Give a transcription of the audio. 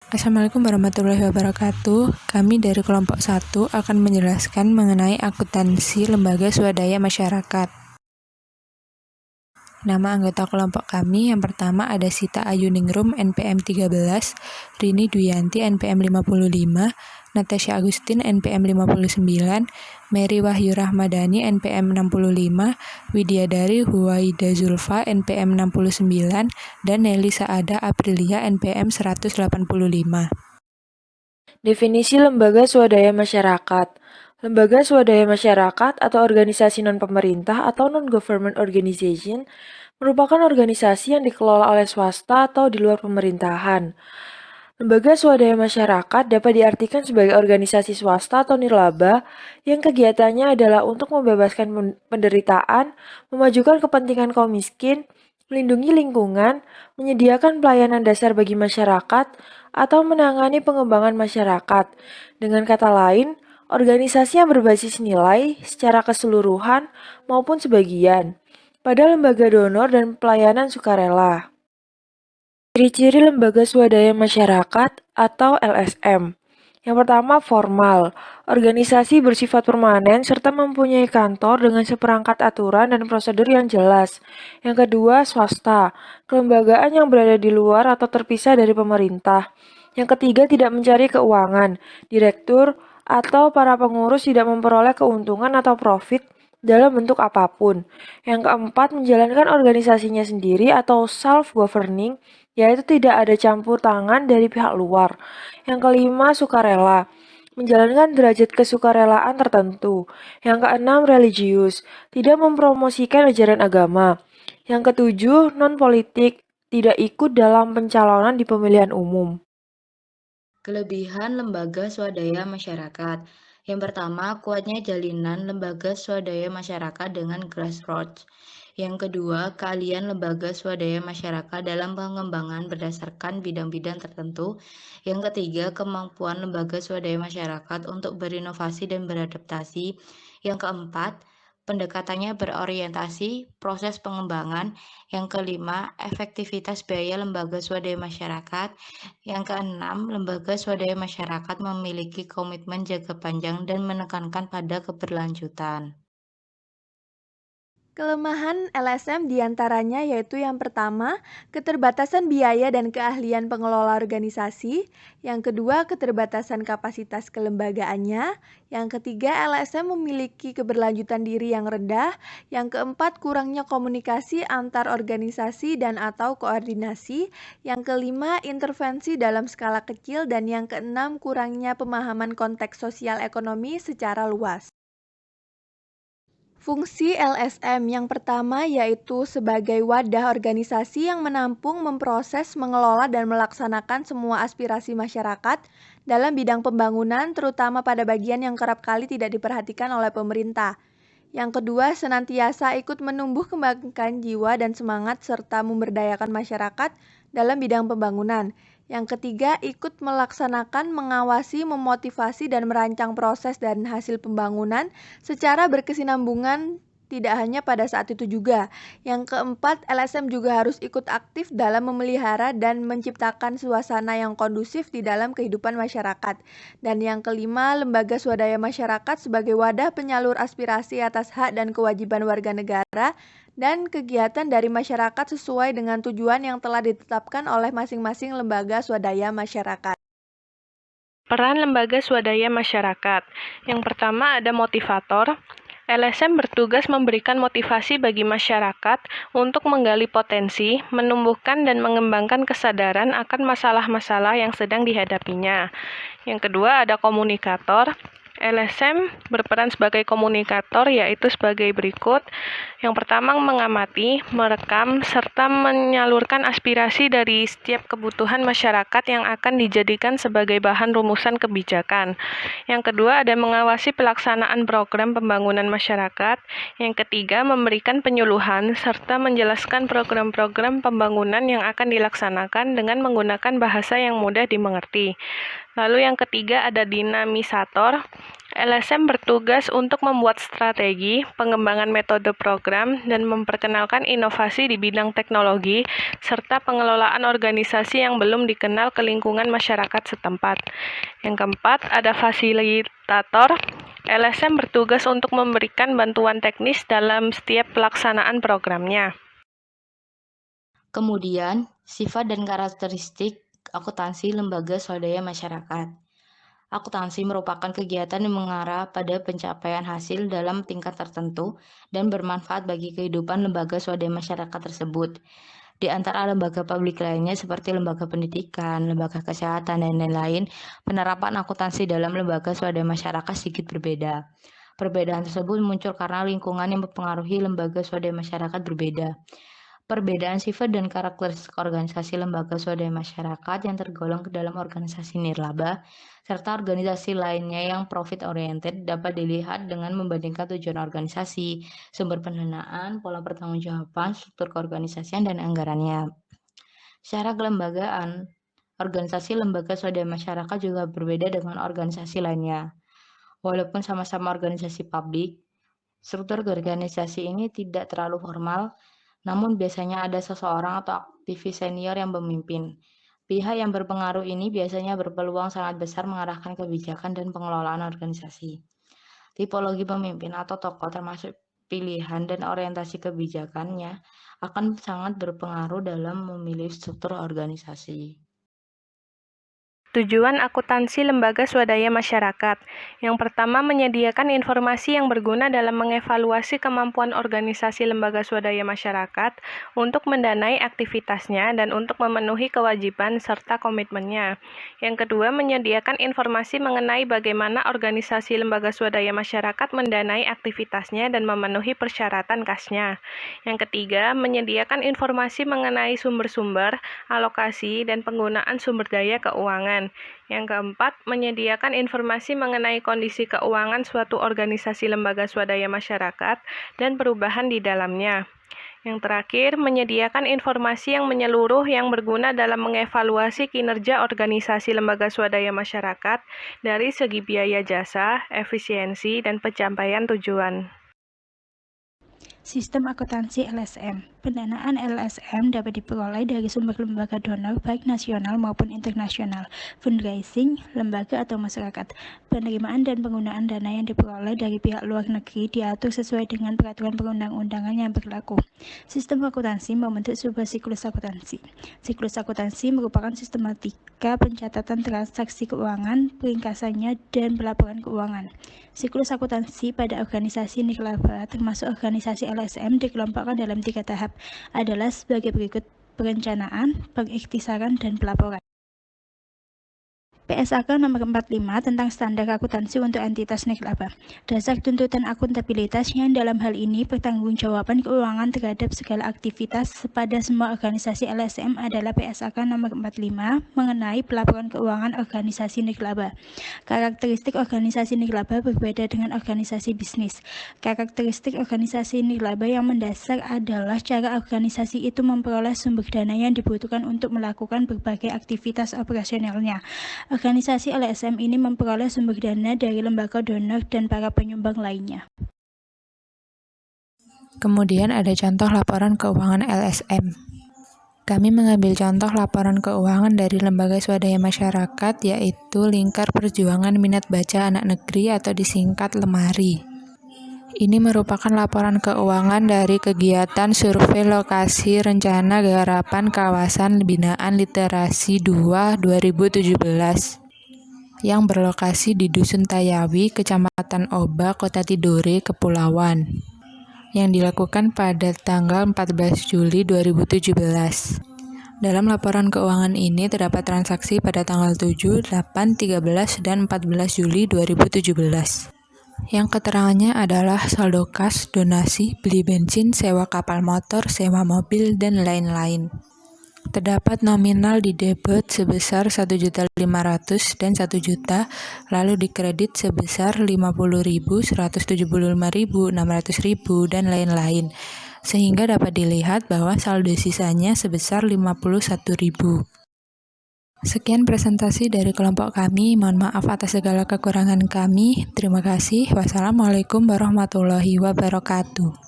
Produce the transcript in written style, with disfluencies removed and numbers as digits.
Assalamualaikum warahmatullahi wabarakatuh. Kami dari kelompok 1 akan menjelaskan mengenai akuntansi lembaga swadaya masyarakat. Nama anggota kelompok kami yang pertama ada Sita Ayuningrum NPM 13, Rini Duyanti NPM 55, Natasha Agustin NPM 59, Mary Wahyu Rahmadani NPM 65, Widyadari Huwaida Zulfa NPM 69, dan Nelly Saada Aprilia NPM 185. Definisi lembaga swadaya masyarakat. Lembaga swadaya masyarakat atau organisasi non-pemerintah atau non-government organization merupakan organisasi yang dikelola oleh swasta atau di luar pemerintahan. Lembaga swadaya masyarakat dapat diartikan sebagai organisasi swasta atau nirlaba yang kegiatannya adalah untuk membebaskan penderitaan, memajukan kepentingan kaum miskin, melindungi lingkungan, menyediakan pelayanan dasar bagi masyarakat, atau menangani pengembangan masyarakat. Dengan kata lain, organisasi yang berbasis nilai secara keseluruhan maupun sebagian pada lembaga donor dan pelayanan sukarela. Ciri-ciri lembaga swadaya masyarakat atau LSM. Yang pertama, formal. Organisasi bersifat permanen serta mempunyai kantor dengan seperangkat aturan dan prosedur yang jelas. Yang kedua, swasta. Kelembagaan yang berada di luar atau terpisah dari pemerintah. Yang ketiga, tidak mencari keuangan. Direktur atau para pengurus tidak memperoleh keuntungan atau profit dalam bentuk apapun. Yang keempat, menjalankan organisasinya sendiri atau self-governing, yaitu tidak ada campur tangan dari pihak luar. Yang kelima, sukarela, menjalankan derajat kesukarelaan tertentu. Yang keenam, religius, tidak mempromosikan ajaran agama. Yang ketujuh, non-politik, tidak ikut dalam pencalonan di pemilihan umum. Kelebihan lembaga swadaya masyarakat. Yang pertama, kuatnya jalinan lembaga swadaya masyarakat dengan grassroots. Yang kedua, keahlian lembaga swadaya masyarakat dalam pengembangan berdasarkan bidang-bidang tertentu. Yang ketiga, kemampuan lembaga swadaya masyarakat untuk berinovasi dan beradaptasi. Yang keempat, pendekatannya berorientasi proses pengembangan. Yang kelima, efektivitas biaya lembaga swadaya masyarakat. Yang keenam, lembaga swadaya masyarakat memiliki komitmen jangka panjang dan menekankan pada keberlanjutan. Kelemahan LSM diantaranya yaitu yang pertama, keterbatasan biaya dan keahlian pengelola organisasi. Yang kedua, keterbatasan kapasitas kelembagaannya. Yang ketiga, LSM memiliki keberlanjutan diri yang rendah. Yang keempat, kurangnya komunikasi antar organisasi dan atau koordinasi. Yang kelima, intervensi dalam skala kecil. Dan yang keenam, kurangnya pemahaman konteks sosial ekonomi secara luas. Fungsi LSM yang pertama yaitu sebagai wadah organisasi yang menampung, memproses, mengelola, dan melaksanakan semua aspirasi masyarakat dalam bidang pembangunan, terutama pada bagian yang kerap kali tidak diperhatikan oleh pemerintah. Yang kedua, senantiasa ikut menumbuh kembangkan jiwa dan semangat serta memberdayakan masyarakat dalam bidang pembangunan. Yang ketiga, ikut melaksanakan, mengawasi, memotivasi, dan merancang proses dan hasil pembangunan secara berkesinambungan tidak hanya pada saat itu juga. Yang keempat, LSM juga harus ikut aktif dalam memelihara dan menciptakan suasana yang kondusif di dalam kehidupan masyarakat. Dan yang kelima, lembaga swadaya masyarakat sebagai wadah penyalur aspirasi atas hak dan kewajiban warga negara dan kegiatan dari masyarakat sesuai dengan tujuan yang telah ditetapkan oleh masing-masing lembaga swadaya masyarakat. Peran lembaga swadaya masyarakat. Yang pertama ada motivator. LSM bertugas memberikan motivasi bagi masyarakat untuk menggali potensi, menumbuhkan dan mengembangkan kesadaran akan masalah-masalah yang sedang dihadapinya. Yang kedua ada komunikator. LSM berperan sebagai komunikator yaitu sebagai berikut. Yang pertama mengamati, merekam, serta menyalurkan aspirasi dari setiap kebutuhan masyarakat yang akan dijadikan sebagai bahan rumusan kebijakan. Yang kedua ada mengawasi pelaksanaan program pembangunan masyarakat. Yang ketiga memberikan penyuluhan serta menjelaskan program-program pembangunan yang akan dilaksanakan dengan menggunakan bahasa yang mudah dimengerti. Lalu yang ketiga ada dinamisator. LSM bertugas untuk membuat strategi, pengembangan metode program, dan memperkenalkan inovasi di bidang teknologi, serta pengelolaan organisasi yang belum dikenal ke lingkungan masyarakat setempat. Yang keempat, ada fasilitator. LSM bertugas untuk memberikan bantuan teknis dalam setiap pelaksanaan programnya. Kemudian, sifat dan karakteristik akuntansi lembaga swadaya masyarakat. Akuntansi merupakan kegiatan yang mengarah pada pencapaian hasil dalam tingkat tertentu dan bermanfaat bagi kehidupan lembaga swadaya masyarakat tersebut. Di antara lembaga publik lainnya seperti lembaga pendidikan, lembaga kesehatan, dan lain-lain, penerapan akuntansi dalam lembaga swadaya masyarakat sedikit berbeda. Perbedaan tersebut muncul karena lingkungan yang mempengaruhi lembaga swadaya masyarakat berbeda. Perbedaan sifat dan karakteristik organisasi lembaga swadaya masyarakat yang tergolong ke dalam organisasi nirlaba, serta organisasi lainnya yang profit-oriented dapat dilihat dengan membandingkan tujuan organisasi, sumber pendanaan, pola pertanggungjawaban, struktur keorganisasian, dan anggarannya. Secara kelembagaan, organisasi lembaga swadaya masyarakat juga berbeda dengan organisasi lainnya. Walaupun sama-sama organisasi publik, struktur organisasi ini tidak terlalu formal, namun biasanya ada seseorang atau aktivis senior yang memimpin. Pihak yang berpengaruh ini biasanya berpeluang sangat besar mengarahkan kebijakan dan pengelolaan organisasi. Tipologi pemimpin atau tokoh termasuk pilihan dan orientasi kebijakannya akan sangat berpengaruh dalam memilih struktur organisasi. Tujuan akuntansi lembaga swadaya masyarakat. Yang pertama, menyediakan informasi yang berguna dalam mengevaluasi kemampuan organisasi lembaga swadaya masyarakat untuk mendanai aktivitasnya dan untuk memenuhi kewajiban serta komitmennya. Yang kedua, menyediakan informasi mengenai bagaimana organisasi lembaga swadaya masyarakat mendanai aktivitasnya dan memenuhi persyaratan kasnya. Yang ketiga, menyediakan informasi mengenai sumber-sumber, alokasi, dan penggunaan sumber daya keuangan. Yang keempat, menyediakan informasi mengenai kondisi keuangan suatu organisasi lembaga swadaya masyarakat dan perubahan di dalamnya. Yang terakhir, menyediakan informasi yang menyeluruh yang berguna dalam mengevaluasi kinerja organisasi lembaga swadaya masyarakat dari segi biaya jasa, efisiensi, dan pencapaian tujuan. Sistem akuntansi LSM. Pendanaan LSM dapat diperoleh dari sumber lembaga donor baik nasional maupun internasional, fundraising, lembaga atau masyarakat. Penerimaan dan penggunaan dana yang diperoleh dari pihak luar negeri diatur sesuai dengan peraturan perundang-undangan yang berlaku. Sistem akuntansi membentuk sebuah siklus akuntansi. Siklus akuntansi merupakan sistematika pencatatan transaksi keuangan, peringkasannya, dan pelaporan keuangan. Siklus akuntansi pada organisasi nirlaba termasuk organisasi LSM dikelompokkan dalam 3 tahap, adalah sebagai berikut: perencanaan, pengikhtisaran, dan pelaporan. PSAK nomor 45 tentang standar akuntansi untuk entitas nirlaba. Dasar tuntutan akuntabilitas yang dalam hal ini pertanggungjawaban keuangan terhadap segala aktivitas pada semua organisasi LSM adalah PSAK nomor 45 mengenai pelaporan keuangan organisasi nirlaba. Karakteristik organisasi nirlaba berbeda dengan organisasi bisnis. Karakteristik organisasi nirlaba yang mendasar adalah cara organisasi itu memperoleh sumber dana yang dibutuhkan untuk melakukan berbagai aktivitas operasionalnya. Organisasi LSM ini memperoleh sumber dana dari lembaga donor dan para penyumbang lainnya. Kemudian ada contoh laporan keuangan LSM. Kami mengambil contoh laporan keuangan dari lembaga swadaya masyarakat, yaitu Lingkar Perjuangan Minat Baca Anak Negeri atau disingkat LEMARI. Ini merupakan laporan keuangan dari kegiatan survei lokasi rencana garapan kawasan binaan literasi 2 2017 yang berlokasi di Dusun Tayawi, Kecamatan Oba, Kota Tidore, Kepulauan, yang dilakukan pada tanggal 14 Juli 2017. Dalam laporan keuangan ini terdapat transaksi pada tanggal 7, 8, 13, dan 14 Juli 2017. Yang keterangannya adalah saldo kas, donasi, beli bensin, sewa kapal motor, sewa mobil, dan lain-lain. Terdapat nominal di debit sebesar 1.500.000 dan 1 juta, lalu di kredit sebesar 50.000, 175.000, 600.000, dan lain-lain. Sehingga dapat dilihat bahwa saldo sisanya sebesar 51.000. Sekian presentasi dari kelompok kami. Mohon maaf atas segala kekurangan kami. Terima kasih. Wassalamualaikum warahmatullahi wabarakatuh.